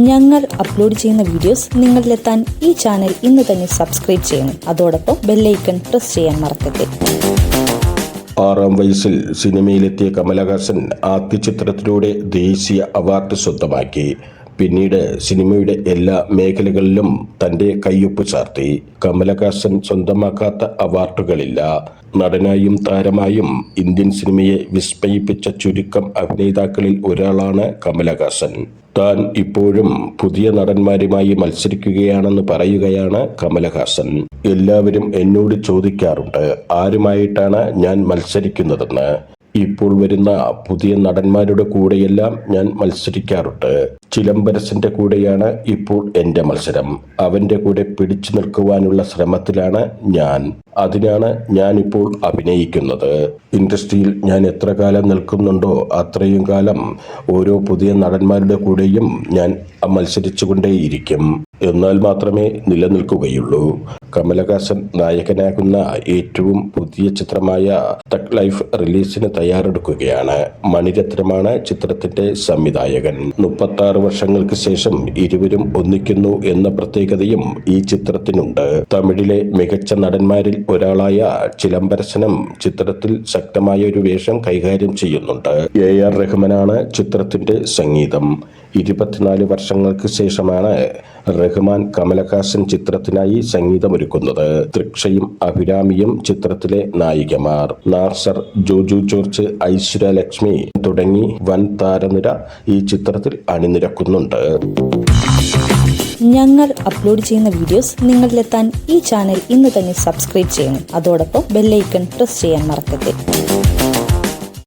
ഞങ്ങൾ അപ്ലോഡ് ചെയ്യുന്ന വീഡിയോസ് നിങ്ങളിലെത്താൻ ഈ ചാനൽ ഇന്ന് തന്നെ സബ്സ്ക്രൈബ് ചെയ്യണം. അതോടൊപ്പം ബെല്ലൈക്കൺ പ്രസ് ചെയ്യാൻ മറക്കരുത്. 6-ാം വയസ്സിൽ സിനിമയിലെത്തിയ കമലഹാസൻ ആദ്യ ചിത്രത്തിലൂടെ ദേശീയ അവാർഡ് സ്വന്തമാക്കി. പിന്നീട് സിനിമയുടെ എല്ലാ മേഖലകളിലും തന്റെ കയ്യൊപ്പ് ചാർത്തി. കമലഹാസൻ സ്വന്തമാക്കാത്ത അവാർഡുകളില്ല. നടനായും താരമായും ഇന്ത്യൻ സിനിമയെ വിസ്മയിപ്പിച്ച ചുരുക്കം അഭിനേതാക്കളിൽ ഒരാളാണ് കമലഹാസൻ. താൻ ഇപ്പോഴും പുതിയ നടന്മാരുമായി മത്സരിക്കുകയാണെന്ന് പറയുകയാണ് കമലഹാസൻ. എല്ലാവരും എന്നോട് ചോദിക്കാറുണ്ട്, ആരുമായിട്ടാണ് ഞാൻ മത്സരിക്കുന്നതെന്ന്. ഇപ്പോൾ വരുന്ന പുതിയ നടന്മാരുടെ കൂടെയെല്ലാം ഞാൻ മത്സരിക്കാറുണ്ട്. ചിദംബരത്തിന്റെ കൂടെയാണ് ഇപ്പോൾ എന്റെ മത്സരം. അവന്റെ കൂടെ പിടിച്ചു നിൽക്കുവാനുള്ള ശ്രമത്തിലാണ് ഞാൻ. അതിനാണ് ഞാനിപ്പോൾ അഭിനയിക്കുന്നത്. ഇൻഡസ്ട്രിയിൽ ഞാൻ എത്ര കാലം നിൽക്കുന്നുണ്ടോ അത്രയും കാലം ഓരോ പുതിയ നടന്മാരുടെ കൂടെയും ഞാൻ മത്സരിച്ചുകൊണ്ടേയിരിക്കും. എന്നാൽ മാത്രമേ നിലനിൽക്കുകയുള്ളൂ. കമലഹാസൻ നായകനാകുന്ന ഏറ്റവും പുതിയ ചിത്രമായ തഗ് ലൈഫ് റിലീസിന് തയ്യാറെടുക്കുകയാണ്. മണിരത്നമാണ് ചിത്രത്തിന്റെ സംവിധായകൻ. 36 വർഷങ്ങൾക്ക് ശേഷം ഇരുവരും ഒന്നിക്കുന്നു എന്ന പ്രത്യേകതയും ഈ ചിത്രത്തിനുണ്ട്. തമിഴിലെ മികച്ച നടന്മാരിൽ ഒരാളായ ചിദംബരസനും ചിത്രത്തിൽ ശക്തമായ ഒരു വേഷം കൈകാര്യം ചെയ്യുന്നുണ്ട്. AR റഹ്മാനാണ് ചിത്രത്തിന്റെ സംഗീതം. 24 വർഷങ്ങൾക്ക് ശേഷമാണ് റഹ്മാൻ കമലഹാസൻ ചിത്രത്തിനായി സംഗീതമൊരുക്കുന്നത്. തൃക്ഷയും അഭിരാമിയും ചിത്രത്തിലെ നായികമാർ. നാസർ, ജോജു ജോർജ്, ഐശ്വര്യ ലക്ഷ്മി തുടങ്ങി വൻ താരനിര ഈ ചിത്രത്തിൽ അണിനിരക്കുന്നുണ്ട്. ഞങ്ങൾ അപ്ലോഡ് ചെയ്യുന്ന വീഡിയോസ് നിങ്ങളിലെത്താൻ ഈ ചാനൽ ഇന്ന് തന്നെ സബ്സ്ക്രൈബ് ചെയ്യണം. അതോടൊപ്പം ബെല്ലൈക്കൺ പ്രസ് ചെയ്യാൻ മറക്കരുത്.